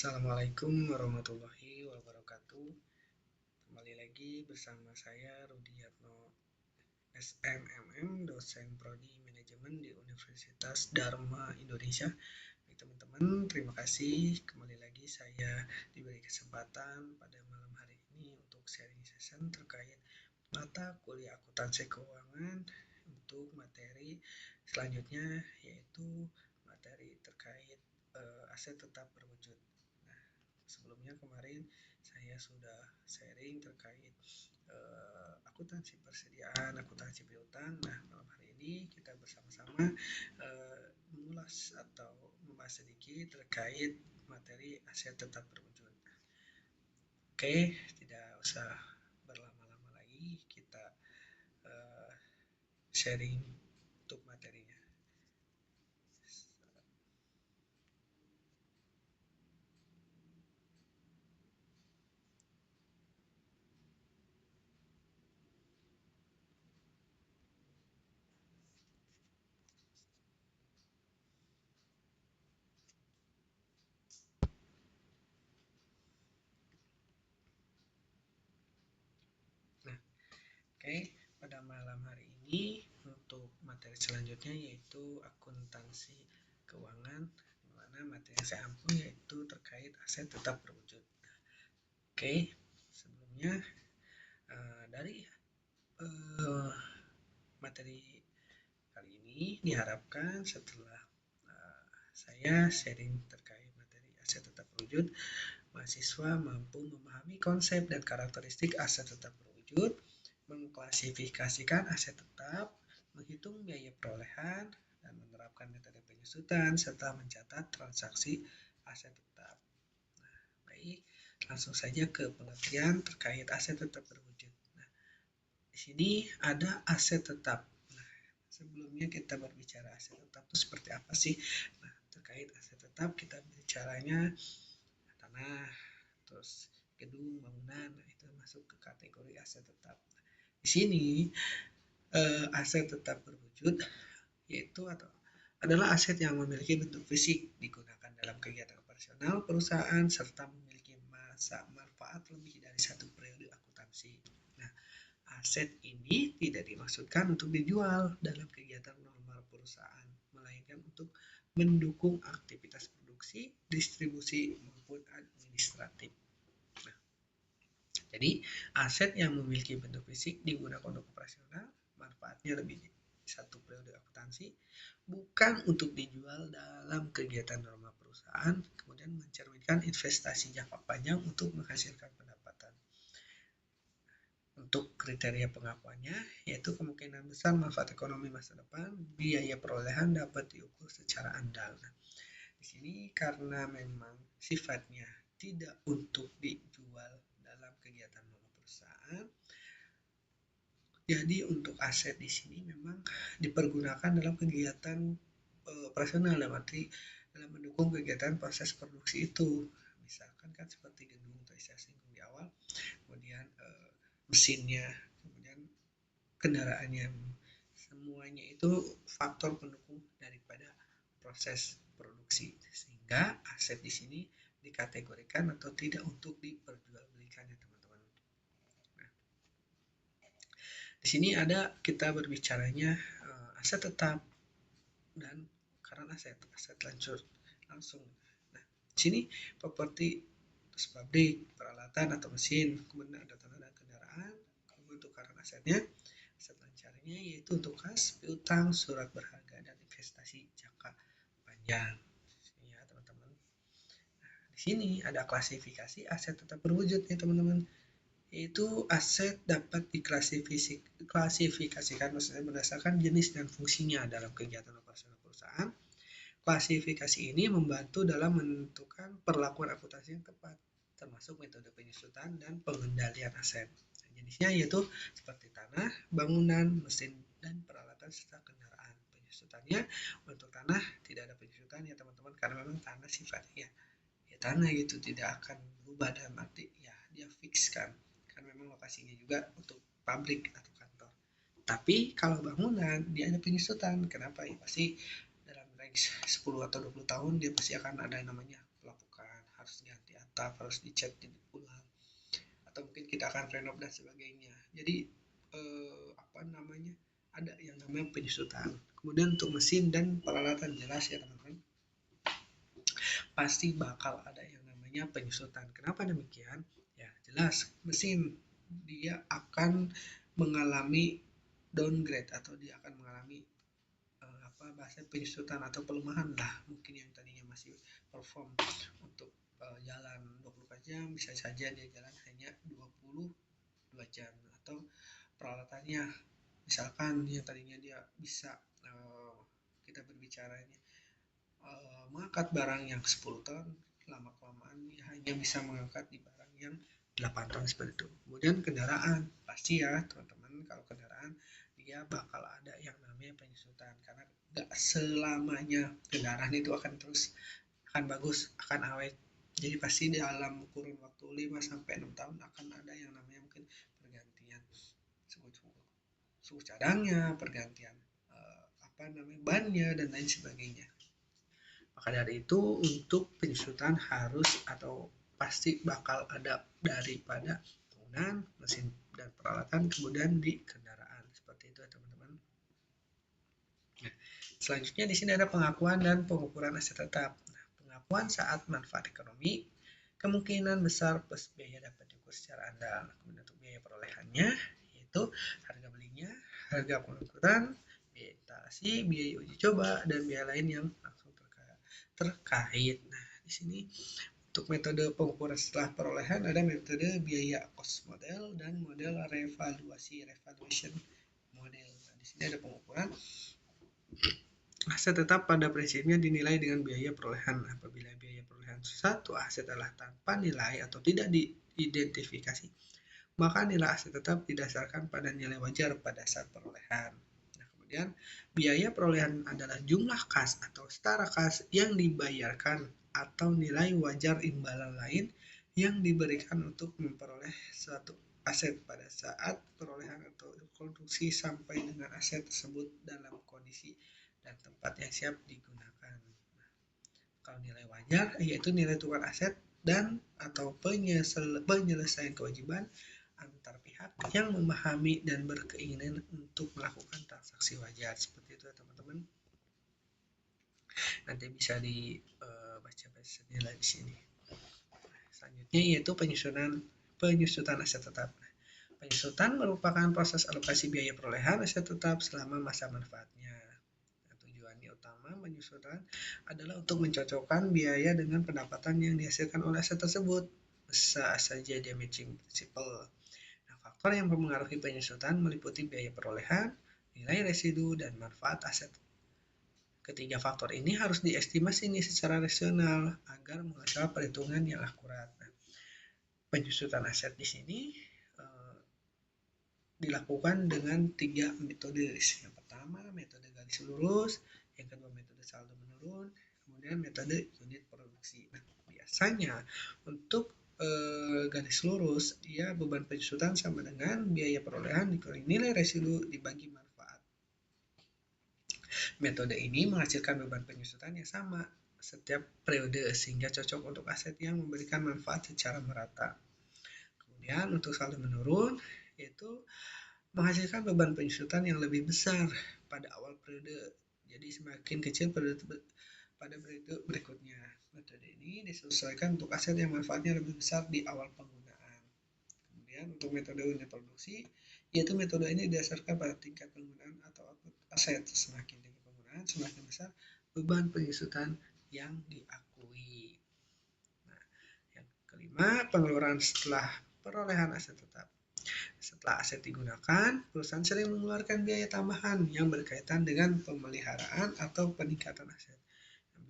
Assalamualaikum warahmatullahi wabarakatuh. Kembali lagi bersama saya Rudiatno SMMM, dosen Prodi Manajemen di Universitas Dharma Indonesia. Baik, teman-teman, terima kasih. Kembali lagi saya diberi kesempatan pada malam hari ini untuk sharing session terkait mata kuliah akuntansi keuangan untuk materi selanjutnya, yaitu materi terkait aset tetap berwujud. Nah, sebelumnya kemarin saya sudah sharing terkait akuntansi persediaan, akuntansi piutang. Nah, malam hari ini kita bersama-sama mengulas atau membahas sedikit terkait materi aset tetap berwujud. Oke, tidak usah berlama-lama lagi, kita sharing untuk materinya. Nah, oke, pada malam hari ini untuk materi selanjutnya yaitu akuntansi keuangan, di mana materi yang saya ampu yaitu terkait aset tetap berwujud. Oke, sebelumnya dari materi kali ini diharapkan setelah saya sharing terkait materi aset tetap berwujud, mahasiswa mampu memahami konsep dan karakteristik aset tetap berwujud, mengklasifikasikan aset tetap, menghitung biaya perolehan, dan menerapkan metode penyusutan, serta mencatat transaksi aset tetap. Nah, baik, langsung saja ke pengertian terkait aset tetap berwujud. Nah, di sini ada aset tetap. Nah, sebelumnya kita berbicara aset tetap itu seperti apa sih? Nah, terkait aset tetap kita bicaranya tanah, terus gedung, bangunan, nah itu masuk ke kategori aset tetap. Di sini aset tetap berwujud yaitu adalah aset yang memiliki bentuk fisik, digunakan dalam kegiatan operasional perusahaan, serta memiliki masa manfaat lebih dari satu periode akuntansi. Nah, aset ini tidak dimaksudkan untuk dijual dalam kegiatan normal perusahaan, melainkan untuk mendukung aktivitas produksi, distribusi, maupun administratif. Nah, jadi aset yang memiliki bentuk fisik digunakan untuk operasional, manfaatnya lebih satu periode akuntansi, bukan untuk dijual dalam kegiatan normal perusahaan, kemudian mencerminkan investasi jangka panjang untuk menghasilkan pendapatan. Untuk kriteria pengakuannya, yaitu kemungkinan besar manfaat ekonomi masa depan, biaya perolehan dapat diukur secara andal. Nah, di sini karena memang sifatnya tidak untuk dijual dalam kegiatan normal perusahaan, jadi untuk aset di sini memang dipergunakan dalam kegiatan operasional, dalam arti dalam mendukung kegiatan proses produksi itu. Misalkan kan seperti gedung tadi saya singgung di awal, kemudian mesinnya, kemudian kendaraannya, semuanya itu faktor pendukung daripada proses produksi, sehingga aset di sini dikategorikan atau tidak untuk diperjualbelikan ya teman-teman. Nah, di sini ada kita berbicaranya aset tetap dan current aset langsung. Nah, di sini properti pabrik, peralatan atau mesin, kemudian ada tanah dan kendaraan. Untuk current asetnya, aset lancarnya yaitu untuk kas, piutang, surat berharga, dan investasi jangka panjang. Ya teman-teman. Nah, di sini ada klasifikasi aset tetap berwujud ya teman-teman. Yaitu aset dapat diklasifikasikan maksudnya berdasarkan jenis dan fungsinya dalam kegiatan operasional perusahaan. Klasifikasi ini membantu dalam menentukan perlakuan akuntansi yang tepat, termasuk metode penyusutan dan pengendalian aset. Jenisnya yaitu seperti tanah, bangunan, mesin, dan peralatan serta kendaraan. Penyusutannya untuk tanah tidak ada penyusutan ya teman-teman, karena memang tanah sifatnya ya tanah gitu, tidak akan berubah dalam arti ya dia fix kan, karena memang lokasinya juga untuk pabrik atau kantor. Tapi kalau bangunan dia ada penyusutan. Kenapa? Ya pasti dalam range 10 atau 20 tahun dia pasti akan ada namanya pelapukan, harus ganti atap, harus dicat ulang, atau mungkin kita akan renov dan sebagainya. Jadi ada yang namanya penyusutan. Kemudian untuk mesin dan peralatan, jelas ya teman-teman, pasti bakal ada yang namanya penyusutan. Kenapa demikian? Ya jelas, mesin dia akan mengalami downgrade atau dia akan mengalami bahasa penyusutan atau pelemahan lah. Mungkin yang tadinya masih perform untuk jalan 24 jam, bisa saja dia jalan hanya 22 jam. Atau peralatannya, misalkan yang tadinya dia bisa kita berbicaranya mengangkat barang yang 10 ton, lama-kelamaan dia hanya bisa mengangkat di barang yang 8 ton seperti itu. Kemudian kendaraan, pasti ya teman-teman, kalau kendaraan dia bakal ada yang namanya penyusutan, karena nggak selamanya kendaraan itu akan bagus, akan awet. Jadi pasti dalam kurun waktu 5-6 tahun akan ada yang namanya mungkin pergantian suku cadangnya, pergantian bannya dan lain sebagainya. Maka dari itu untuk penyusutan harus atau pasti bakal ada daripada bangunan, mesin dan peralatan, kemudian di kendaraan. Seperti itu ya teman-teman. Nah, selanjutnya di sini ada pengakuan dan pengukuran aset tetap. Nah, pengakuan saat manfaat ekonomi, kemungkinan besar plus biaya dapat diukur secara andal. Kemudian untuk biaya perolehannya, yaitu harga belinya, harga pengukuran, biaya instalasi, biaya uji coba, dan biaya lain yang langsung terkait. Nah, di sini untuk metode pengukuran setelah perolehan ada metode biaya cost model dan model revaluation model. Nah, di sini ada pengukuran aset tetap pada prinsipnya dinilai dengan biaya perolehan. Apabila biaya perolehan suatu aset adalah tanpa nilai atau tidak diidentifikasi, maka nilai aset tetap didasarkan pada nilai wajar pada saat perolehan. Nah, kemudian biaya perolehan adalah jumlah kas atau setara kas yang dibayarkan atau nilai wajar imbalan lain yang diberikan untuk memperoleh suatu aset pada saat perolehan atau konstruksi sampai dengan aset tersebut dalam kondisi dan tempat yang siap digunakan. Nah, kalau nilai wajar yaitu nilai tukar aset dan atau penyelesaian kewajiban antar pihak yang memahami dan berkeinginan untuk melakukan transaksi wajar. Seperti itu ya teman-teman. Nanti bisa dibaca sendiri di sini. Selanjutnya yaitu penyusutan aset tetap. Penyusutan merupakan proses alokasi biaya perolehan aset tetap selama masa manfaatnya. Nah, tujuannya utama penyusutan adalah untuk mencocokkan biaya dengan pendapatan yang dihasilkan oleh aset tersebut. Bisa saja dia matching principle. Nah, faktor yang mempengaruhi penyusutan meliputi biaya perolehan, nilai residu, dan manfaat aset. Ketiga faktor ini harus diestimasi secara rasional agar menghasilkan perhitungan yang akurat. Nah, penyusutan aset di sini dilakukan dengan 3 metode. Yang pertama metode garis lurus, yang kedua metode saldo menurun, kemudian metode unit produksi. Nah, biasanya untuk garis lurus, ya beban penyusutan sama dengan biaya perolehan dikurangi nilai residu dibagi manfaat. Metode ini menghasilkan beban penyusutan yang sama setiap periode sehingga cocok untuk aset yang memberikan manfaat secara merata. Kemudian untuk saldo menurun yaitu menghasilkan beban penyusutan yang lebih besar pada awal periode. Jadi semakin kecil pada periode berikutnya. Metode ini disesuaikan untuk aset yang manfaatnya lebih besar di awal penggunaan. Kemudian untuk metode unit produksi, yaitu metode ini didasarkan pada tingkat penggunaan atau output aset. Semakin tinggi penggunaan, semakin besar beban penyusutan yang diakui. Nah, yang kelima, pengeluaran setelah perolehan aset tetap. Setelah aset digunakan, perusahaan sering mengeluarkan biaya tambahan yang berkaitan dengan pemeliharaan atau peningkatan aset.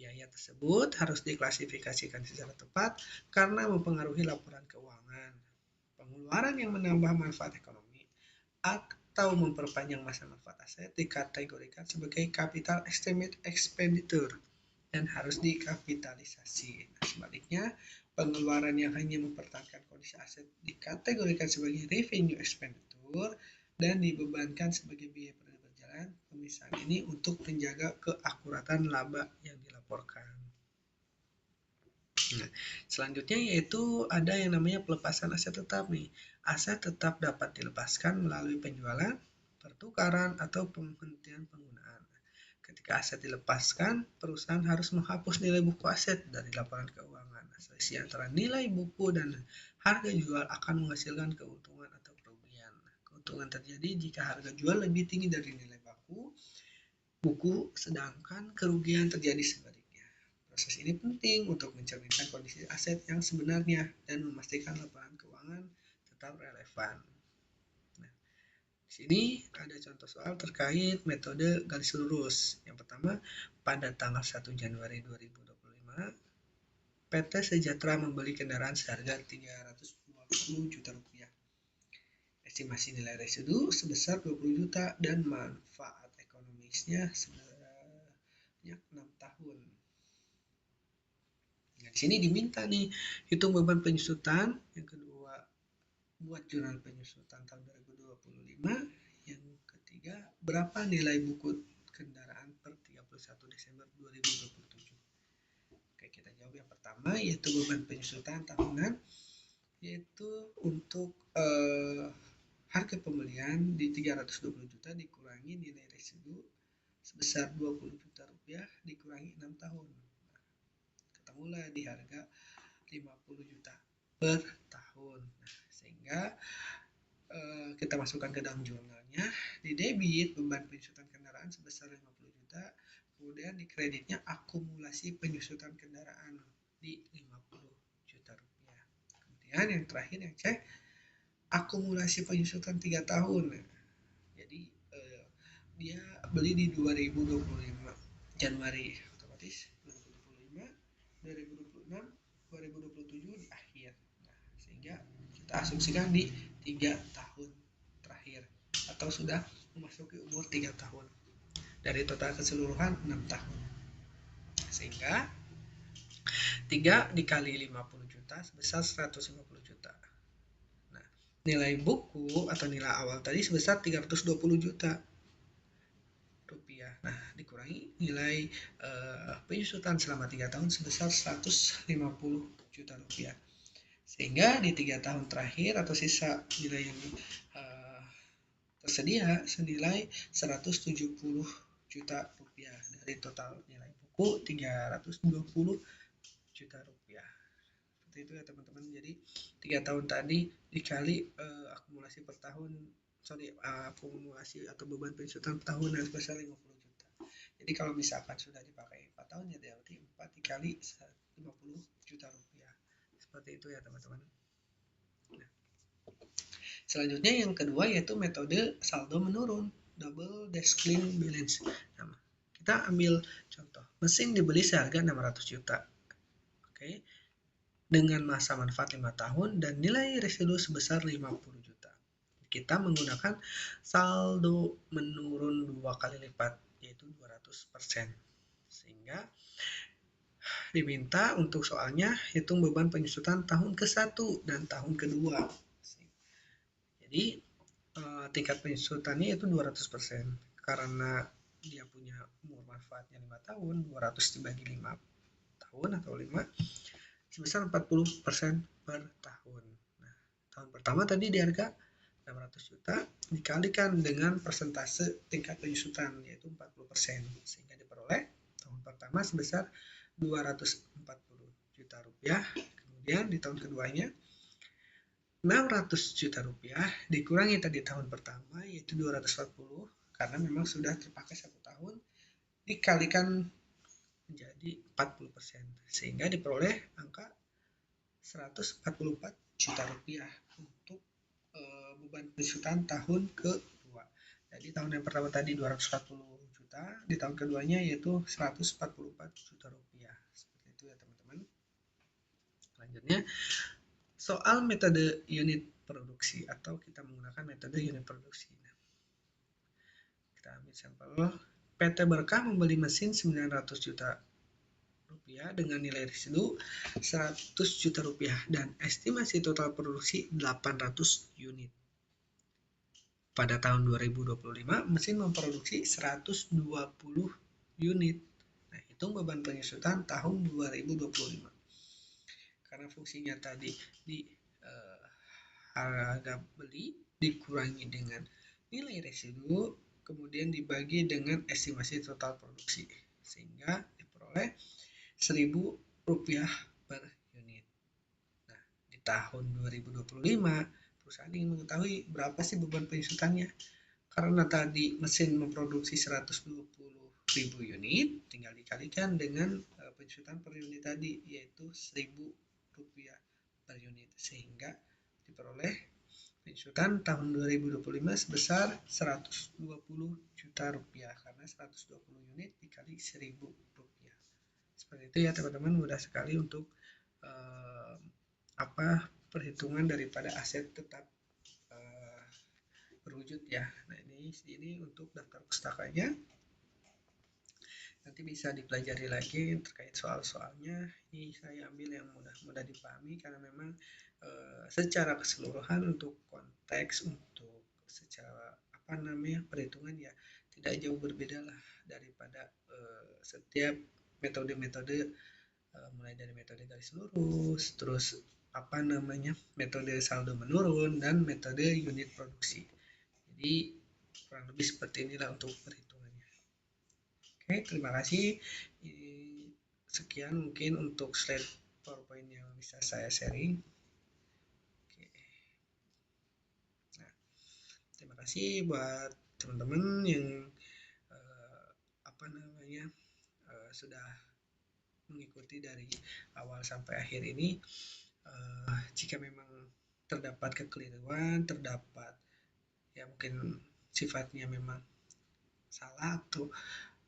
Biaya tersebut harus diklasifikasikan secara tepat karena mempengaruhi laporan keuangan. Pengeluaran yang menambah manfaat ekonomi atau memperpanjang masa manfaat aset dikategorikan sebagai capital expenditure dan harus dikapitalisasi. Nah, sebaliknya, pengeluaran yang hanya mempertahankan kondisi aset dikategorikan sebagai revenue expenditure dan dibebankan sebagai biaya berjalan. Pemisahan ini untuk menjaga keakuratan laba yang dilaporkan. Nah, selanjutnya yaitu ada yang namanya pelepasan aset tetap nih. Aset tetap dapat dilepaskan melalui penjualan, pertukaran, atau penghentian penggunaan. Ketika aset dilepaskan, perusahaan harus menghapus nilai buku aset dari laporan keuangan. Selisih antara nilai buku dan harga jual akan menghasilkan keuntungan atau kerugian. Keuntungan terjadi jika harga jual lebih tinggi dari nilai buku, sedangkan kerugian terjadi sebaliknya. Proses ini penting untuk mencerminkan kondisi aset yang sebenarnya dan memastikan laporan keuangan tetap relevan. Nah, di sini ada contoh soal terkait metode garis lurus. Yang pertama, pada tanggal 1 Januari 2025, PT Sejahtera membeli kendaraan seharga 320 juta rupiah. Estimasi nilai residu sebesar 20 juta dan manfaat ekonomisnya sebanyak 6 tahun. Nah, di sini diminta nih hitung beban penyusutan. Yang kedua, buat jurnal penyusutan tahun 2025. Yang ketiga, berapa nilai buku kendaraan per 31 Desember 2027. Oke, kita jawab yang pertama, yaitu beban penyusutan tahunan, yaitu untuk harga pembelian di 320 juta dikurangi nilai residu sebesar 20 juta rupiah dikurangi 6 tahun. Ketemulah di harga 50 juta per tahun. Nah, sehingga kita masukkan ke dalam jurnalnya, di debit beban penyusutan kendaraan sebesar 50 juta, kemudian di kreditnya akumulasi penyusutan kendaraan di 50 juta rupiah. Kemudian yang terakhir yang C, akumulasi penyusutan 3 tahun. Jadi dia beli di 2025 Januari, otomatis 2025, 2026, 2027 di akhir. Nah, sehingga kita asumsikan di 3 tahun terakhir atau sudah memasuki umur 3 tahun. Dari total keseluruhan 6 tahun. Sehingga 3 dikali 50 juta sebesar 150 juta. Nah, nilai buku atau nilai awal tadi sebesar 320 juta rupiah. Nah, dikurangi nilai penyusutan selama 3 tahun sebesar 150 juta rupiah. Sehingga di 3 tahun terakhir atau sisa nilai yang tersedia senilai 170 juta rupiah dari total nilai buku 320 juta rupiah. Seperti itu ya teman-teman. Jadi 3 tahun tadi dikali akumulasi per tahun, akumulasi atau beban penyusutan per tahun yang sebesar 50 juta. Jadi kalau misalkan sudah dipakai 4 tahun ya berarti 4 dikali 50 juta rupiah. Seperti itu ya teman-teman. Nah, selanjutnya yang kedua yaitu metode saldo menurun, double declining balance. Nah, kita ambil contoh, mesin dibeli seharga 600 juta. Oke. Dengan masa manfaat 5 tahun dan nilai residu sebesar 50 juta. Kita menggunakan saldo menurun 2 kali lipat, yaitu 200%. Sehingga diminta untuk soalnya hitung beban penyusutan tahun ke-1 dan tahun ke-2. Jadi tingkat penyusutannya itu 200%. Karena dia punya umur manfaatnya 5 tahun, 200 dibagi 5 tahun atau 5 sebesar 40% per tahun. Nah, tahun pertama tadi di harga 600 juta dikalikan dengan persentase tingkat penyusutan yaitu 40%, sehingga diperoleh tahun pertama sebesar 240 juta rupiah. Kemudian di tahun keduanya 600 juta rupiah dikurangi tadi tahun pertama yaitu 240 karena memang sudah terpakai 1 tahun dikalikan menjadi 40%, sehingga diperoleh angka 144 juta rupiah untuk beban penyusutan tahun kedua. Jadi tahun yang pertama tadi 240 juta, di tahun keduanya yaitu 144 juta rupiah. Seperti itu ya teman-teman. Selanjutnya soal metode unit produksi atau kita menggunakan metode unit produksi. Kita ambil sampel. PT Berkah membeli mesin 900 juta rupiah dengan nilai residu 100 juta rupiah dan estimasi total produksi 800 unit. Pada tahun 2025, mesin memproduksi 120 unit. Nah, hitung beban penyusutan tahun 2025. karena fungsinya tadi di harga beli dikurangi dengan nilai residu, kemudian dibagi dengan estimasi total produksi, sehingga diperoleh Rp1.000 per unit. Nah, di tahun 2025, perusahaan ingin mengetahui berapa sih beban penyusutannya. Karena tadi mesin memproduksi 120.000 unit, tinggal dikalikan dengan penyusutan per unit tadi, yaitu Rp1.000 per unit, sehingga diperoleh penyusutan tahun 2025 sebesar Rp120 juta, karena 120 unit dikali Rp1.000. Seperti itu ya teman-teman, mudah sekali untuk perhitungan daripada aset tetap berwujud ya. Nah, ini untuk daftar pustakanya. Nanti bisa dipelajari lagi terkait soal-soalnya. Ini saya ambil yang mudah dipahami karena memang secara keseluruhan untuk konteks, untuk secara perhitungan ya tidak jauh berbeda lah daripada setiap metode-metode, mulai dari metode garis lurus, terus metode saldo menurun, dan metode unit produksi. Jadi kurang lebih seperti inilah untuk perhitungannya. Oke, terima kasih. Sekian mungkin untuk slide PowerPoint yang bisa saya sharing. Oke. Nah, terima kasih buat teman-teman yang sudah mengikuti dari awal sampai akhir ini. Jika memang terdapat kekeliruan, terdapat ya mungkin sifatnya memang salah atau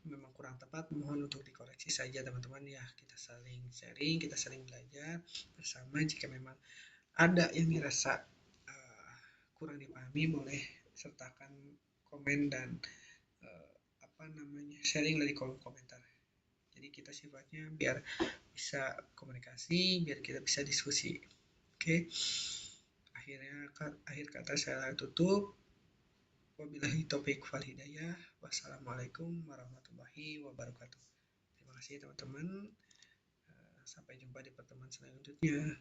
memang kurang tepat, mohon untuk dikoreksi saja teman-teman ya. Kita saling sharing, kita saling belajar bersama. Jika memang ada yang dirasa kurang dipahami, boleh sertakan komen dan sharing dari kolom komentar. Jadi kita sifatnya biar bisa komunikasi, biar kita bisa diskusi. Oke. Akhir kata saya tutup. Wabillahi taufiq wal hidayah. Wassalamualaikum warahmatullahi wabarakatuh. Terima kasih teman-teman. Sampai jumpa di pertemuan selanjutnya.